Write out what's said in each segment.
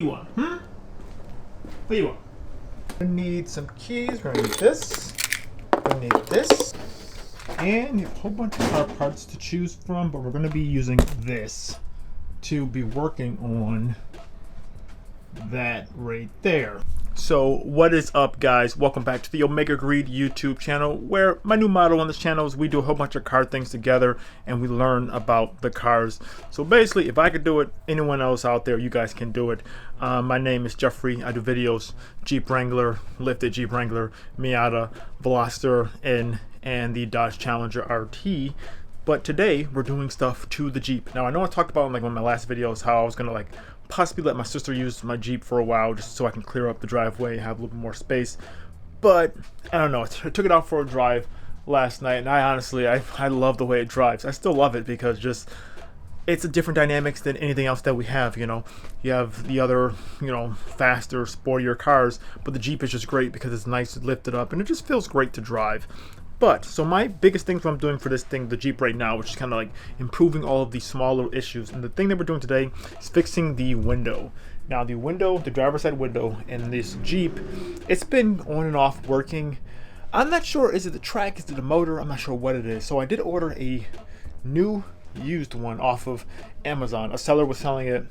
You want? What do you want? We need some keys. We're gonna need this. We need this, and a whole bunch of car parts to choose from. But we're gonna be using this to be working on that right there. So what is up, guys? Welcome back to the Omega Greed YouTube channel, where my new motto on this channel is we do a whole bunch of car things together and we learn about the cars. So basically, if I could do it, anyone else out there, you guys can do it. My name is Jeffrey. I do videos, Jeep Wrangler, lifted Jeep Wrangler, Miata, Veloster, and the Dodge Challenger RT. But today we're doing stuff to the Jeep. Now I know I talked about in like one of my last videos how I was gonna like possibly let my sister use my Jeep for a while just so I can clear up the driveway, have a little bit more space. But I don't know, I took it out for a drive last night, and I honestly love the way it drives. I still love it because just it's a different dynamics than anything else that we have. You know, you have the other, faster, sportier cars, but the Jeep is just great because it's nice to lift it up and it just feels great to drive. But, so my biggest thing that I'm doing for this thing, the Jeep right now, which is kind of like improving all of these smaller issues. And the thing that we're doing today is fixing the window. Now the window, the driver's side window in this Jeep, it's been on and off working. I'm not sure, is it the track, is it the motor? I'm not sure what it is. So I did order a new used one off of Amazon. A seller was selling it.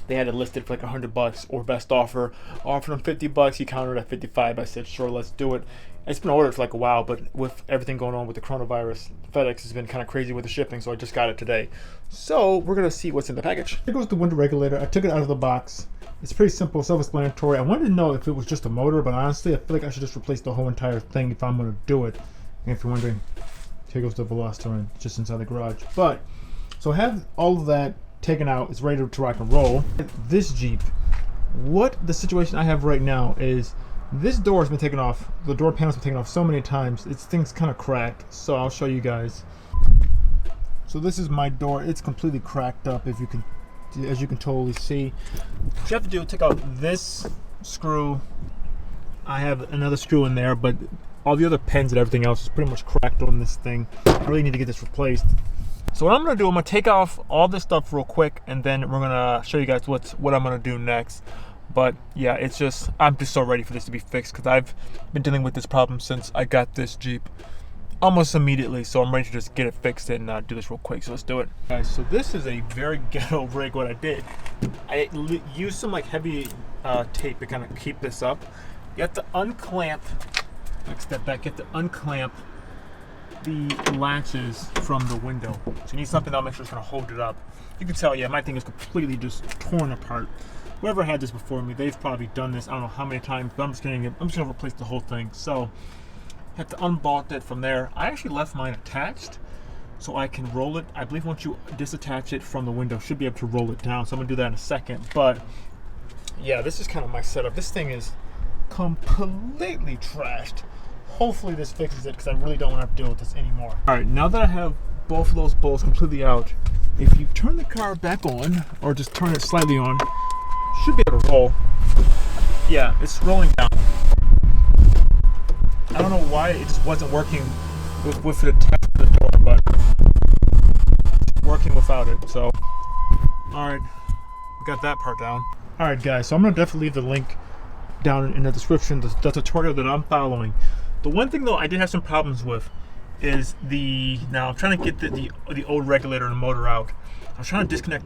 They had it listed for like $100 or best offer. Offered him $50. He countered at 55. I said, sure, let's do it. It's been ordered for like a while, but with everything going on with the coronavirus, FedEx has been kind of crazy with the shipping, so I just got it today. So we're gonna see what's in the package. Here goes the window regulator. I took it out of the box. It's pretty simple, self-explanatory. I wanted to know if it was just a motor, but honestly, I feel like I should just replace the whole entire thing if I'm gonna do it. And if you're wondering, here goes the Veloster just inside the garage. But so I have all of that taken out. It's ready to rock and roll. This Jeep, what the situation I have right now is this door has been taken off. The door panel's been taken off so many times. Thing's kind of cracked. So I'll show you guys. So this is my door. It's completely cracked up. As you can totally see. What you have to do is take out this screw. I have another screw in there, but all the other pins and everything else is pretty much cracked on this thing. I really need to get this replaced. So what I'm gonna do, I'm gonna take off all this stuff real quick, and then we're gonna show you guys what I'm gonna do next. But yeah, I'm just so ready for this to be fixed because I've been dealing with this problem since I got this Jeep almost immediately. So I'm ready to just get it fixed and do this real quick. So let's do it. Guys, so this is a very ghetto rig. What I did, I used some like heavy tape to kind of keep this up. You have to unclamp, like step back, you have to unclamp the latches from the window. So you need something that'll make sure it's gonna hold it up. You can tell, yeah, my thing is completely just torn apart. Whoever had this before me, they've probably done this I don't know how many times, but I'm just gonna replace the whole thing. So I have to unbolt it from there. I actually left mine attached so I can roll it. I believe once you disattach it from the window, should be able to roll it down. So I'm gonna do that in a second. But yeah, this is kind of my setup. This thing is completely trashed. Hopefully this fixes it because I really don't want to have to deal with this anymore. All right, now that I have both of those bolts completely out, if you turn the car back on or just turn it slightly on, should be able to roll. Yeah, it's rolling down. I don't know why it just wasn't working with it attached to the door, but it's working without it. So, all right, we got that part down. All right, guys, so I'm gonna definitely leave the link down in the description, the tutorial that I'm following. The one thing though I did have some problems with is now I'm trying to get the old regulator and the motor out. I was trying to disconnect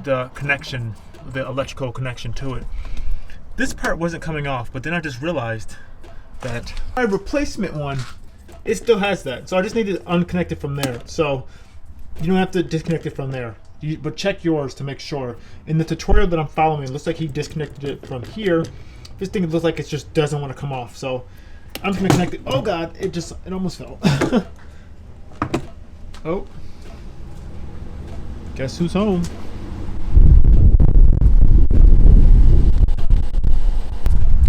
the connection, the electrical connection to it. This part wasn't coming off, but then I just realized that my replacement one, it still has that. So I just need to unconnect it from there. So you don't have to disconnect it from there. But check yours to make sure. In the tutorial that I'm following, it looks like he disconnected it from here. This thing looks like it just doesn't want to come off. So I'm just gonna connect it. Oh God, it almost fell. Oh, guess who's home?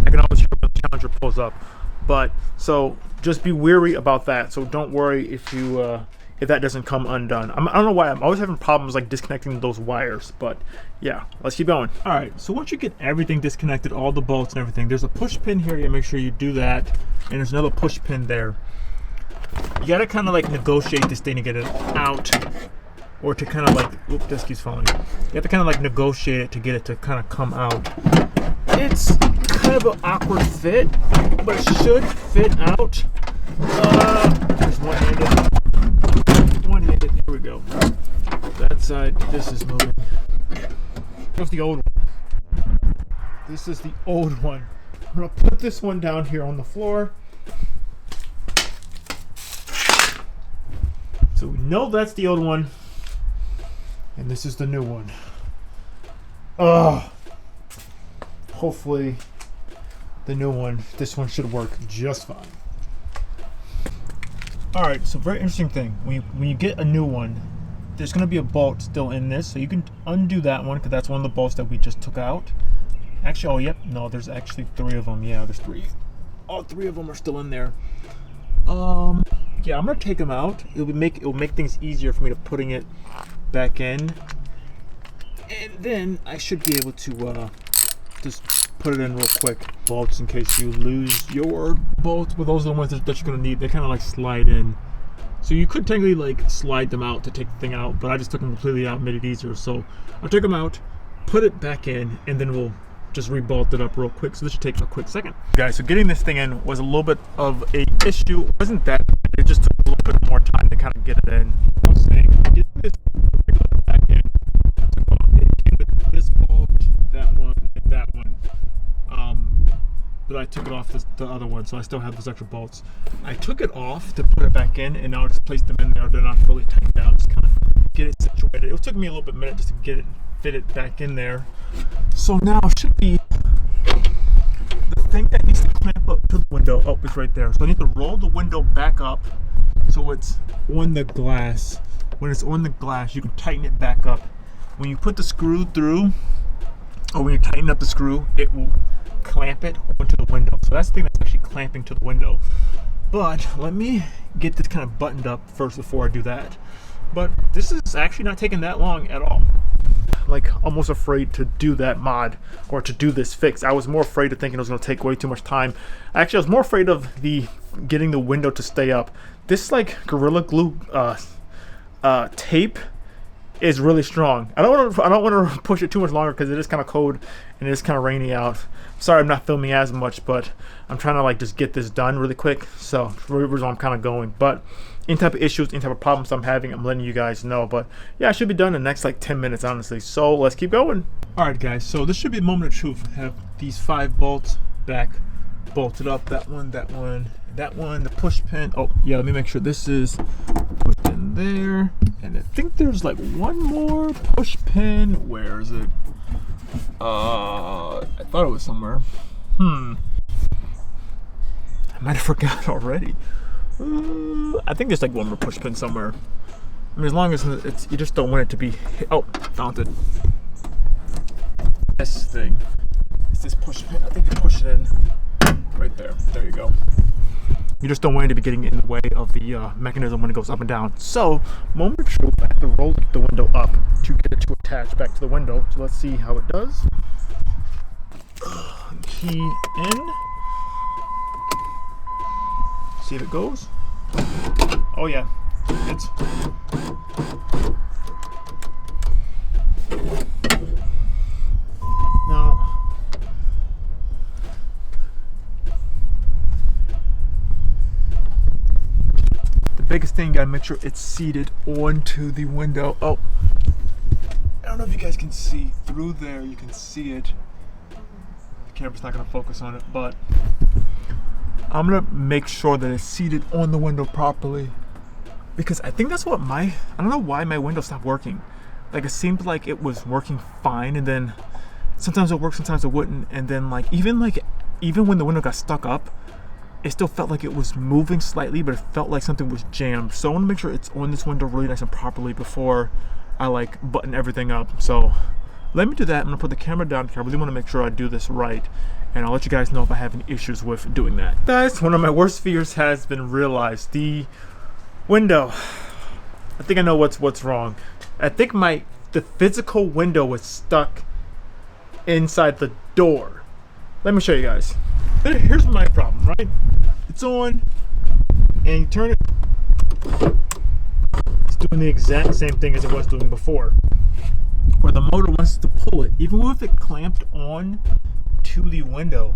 I can always hear when the Challenger pulls up. But so just be wary about that. So don't worry if that doesn't come undone. I don't know why I'm always having problems like disconnecting those wires, but yeah, let's keep going. All right, so once you get everything disconnected, all the bolts and everything, there's a push pin here. You make sure you do that, and there's another push pin there. You gotta kind of like negotiate this thing to get it out. or to kind of like, oop, this keeps falling. You have to kind of like negotiate it to get it to kind of come out. It's kind of an awkward fit, but it should fit out. Just one-handed. One-handed, here we go. That side, this is moving. Here's the old one. This is the old one. I'm gonna put this one down here on the floor. So we know that's the old one. And this is the new one. Hopefully the new one, this one should work just fine. Alright, so very interesting thing. When you get a new one, there's going to be a bolt still in this. So you can undo that one because that's one of the bolts that we just took out. Actually, oh yep, no, there's actually 3 of them. Yeah, there's 3. All 3 of them are still in there. Yeah, I'm gonna take them out. It will make things easier for me to putting it back in, and then I should be able to just put it in real quick. Bolts, in case you lose your bolts. Well, those are the ones that you're gonna need. They kind of like slide in, so you could technically like slide them out to take the thing out, but I just took them completely out, made it easier. So I'll take them out, put it back in, and then we'll just rebolt it up real quick. So this should take a quick second. Guys, so getting this thing in was a little bit of a issue. It wasn't that bad. It just took a little bit more time to kind of get it in. I was saying, getting this back in, it came with this bolt, that one, and that one. But I took it off the other one, so I still have those extra bolts. I took it off to put it back in, and now I just placed them in there. They're not fully tightened down, just kind of get it situated. It took me a little bit minute just to get it, fit it back in there. So now it should be the thing that needs to clamp up to the window. Oh, it's right there. So I need to roll the window back up so it's on the glass. When it's on the glass, you can tighten it back up. When you put the screw through, or when you tighten up the screw, it will clamp it onto the window. So that's the thing that's actually clamping to the window. But let me get this kind of buttoned up first before I do that. But this is actually not taking that long at all. Like, almost afraid to do that mod or to do this fix. I was more afraid of thinking it was going to take way too much time. Actually, I was more afraid of getting the window to stay up. This like Gorilla Glue tape is really strong. I don't want to push it too much longer because it is kind of cold and it is kind of rainy out. Sorry, I'm not filming as much, but I'm trying to like just get this done really quick. So wherever I'm kind of going, but any type of issues, any type of problems I'm having, I'm letting you guys know. But yeah, I should be done in the next like 10 minutes, honestly. So let's keep going. All right, guys. So this should be a moment of truth. I have these 5 bolts back bolted up. That one, that one, that one. The push pin. Oh yeah, let me make sure this is pushed in there. And I think there's like one more push pin. Where is it? I thought it was somewhere. I might have forgot already. I think there's like one more push pin somewhere. I mean, as long as it's, you just don't want it to be hit. Oh, found it. This thing. It's this push pin. I think you push it in right there. There you go. You just don't want it to be getting in the way of the mechanism when it goes up and down. So, moment of truth, I have to roll the window up to get it to attach back to the window. So let's see how it does. Key in. See if it goes. Oh yeah, it's. Now, the biggest thing, you gotta make sure it's seated onto the window. Oh, I don't know if you guys can see through there. You can see it. The camera's not gonna focus on it, but I'm gonna make sure that it's seated on the window properly, because I think that's what I don't know why my window stopped working. Like, it seemed like it was working fine, and then sometimes it worked, sometimes it wouldn't, and then even when the window got stuck up, it still felt like it was moving slightly, but it felt like something was jammed. So I want to make sure it's on this window really nice and properly before I like button everything up. So let me do that. I'm gonna put the camera down because I really want to make sure I do this right. And I'll let you guys know if I have any issues with doing that. Guys, one of my worst fears has been realized. The window. I think I know what's wrong. I think the physical window was stuck inside the door. Let me show you guys. Here's my problem, right? It's on, and you turn it. It's doing the exact same thing as it was doing before, where the motor wants to pull it. Even with it clamped on to the window,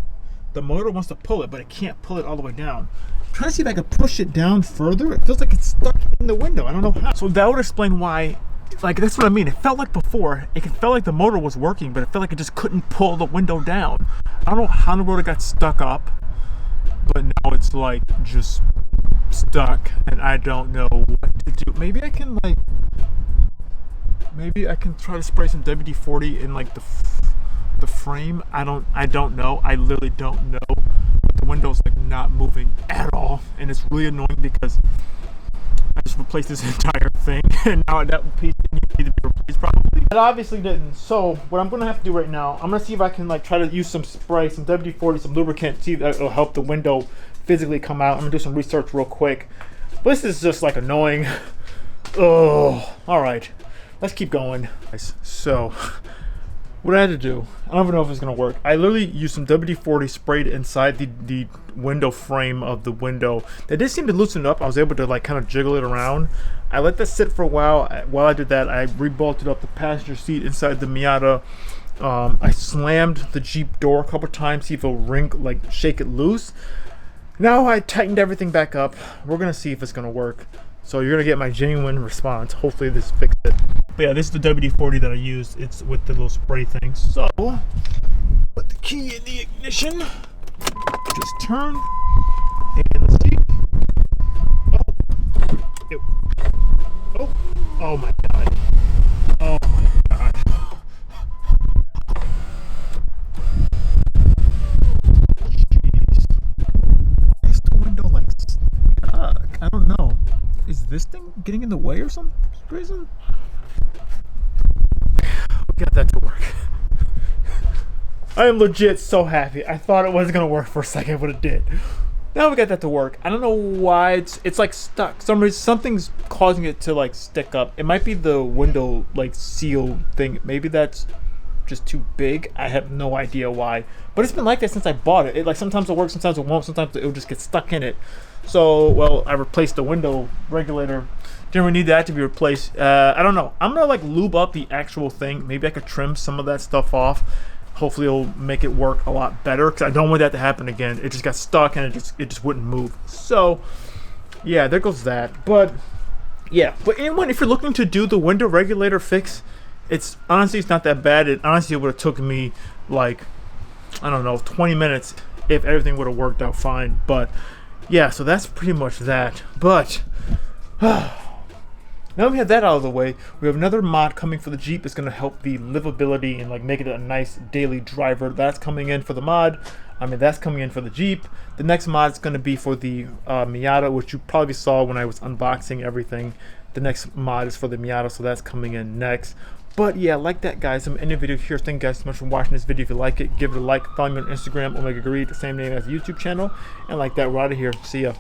the motor wants to pull it, but it can't pull it all the way down. I'm trying to see if I can push it down further. It feels like it's stuck in the window. I don't know how. So that would explain why, like, that's what I mean. It felt like before, it felt like the motor was working, but it felt like it just couldn't pull the window down. I don't know how in the world it got stuck up, but now it's like just stuck, and I don't know what to do. Maybe I can try to spray some WD-40 in like the frame. I don't know. I literally don't know. But the window's like not moving at all, and it's really annoying because I just replaced this entire thing, and now that piece needs to be replaced probably. It obviously didn't. So what I'm gonna have to do right now, I'm gonna see if I can like try to use some spray, some WD-40, some lubricant, see if that'll help the window physically come out. I'm gonna do some research real quick. But this is just like annoying. Oh, all right. Let's keep going. So what I had to do, I don't even know if it's gonna work. I literally used some WD-40 sprayed inside the window frame of the window. That did seem to loosen up. I was able to like kind of jiggle it around. I let that sit for a while. While I did that, I rebolted up the passenger seat inside the Miata. I slammed the Jeep door a couple times, see if it'll shake it loose. Now I tightened everything back up. We're gonna see if it's gonna work. So you're gonna get my genuine response. Hopefully this fixed it. But yeah, this is the WD-40 that I used. It's with the little spray thing. So put the key in the ignition. Just turn. And let's see. Oh my god. Oh my god. Jeez. Why is the window like stuck? I don't know. Is this thing getting in the way or some reason? We got that to work. I am legit so happy. I thought it wasn't gonna work for a second, but it did. Now we got that to work. I don't know why it's like stuck. Something's causing it to like stick up. It might be the window like seal thing. Maybe that's just too big. I have no idea why. But it's been like that since I bought it. It like sometimes it'll work, sometimes it won't, sometimes it'll just get stuck in it. So well, I replaced the window regulator. Didn't really need that to be replaced. I don't know. I'm gonna like lube up the actual thing. Maybe I could trim some of that stuff off. Hopefully it'll make it work a lot better, because I don't want that to happen again. It just got stuck and it just wouldn't move. So yeah, there goes that. But yeah, but anyone, if you're looking to do the window regulator fix, it's not that bad. It honestly would have took me like, I don't know, 20 minutes if everything would have worked out fine. But yeah, so that's pretty much that. But now we have that out of the way, we have another mod coming for the Jeep that's going to help the livability and like make it a nice daily driver. That's coming in for the mod. That's coming in for the Jeep. The next mod is going to be for the Miata, which you probably saw when I was unboxing everything. The next mod is for the Miata, so that's coming in next. But yeah, like that, guys. I'm ending the video here. Thank you guys so much for watching this video. If you like it, give it a like. Follow me on Instagram, OmegaGreed, the same name as the YouTube channel. And like that, we're out of here. See ya.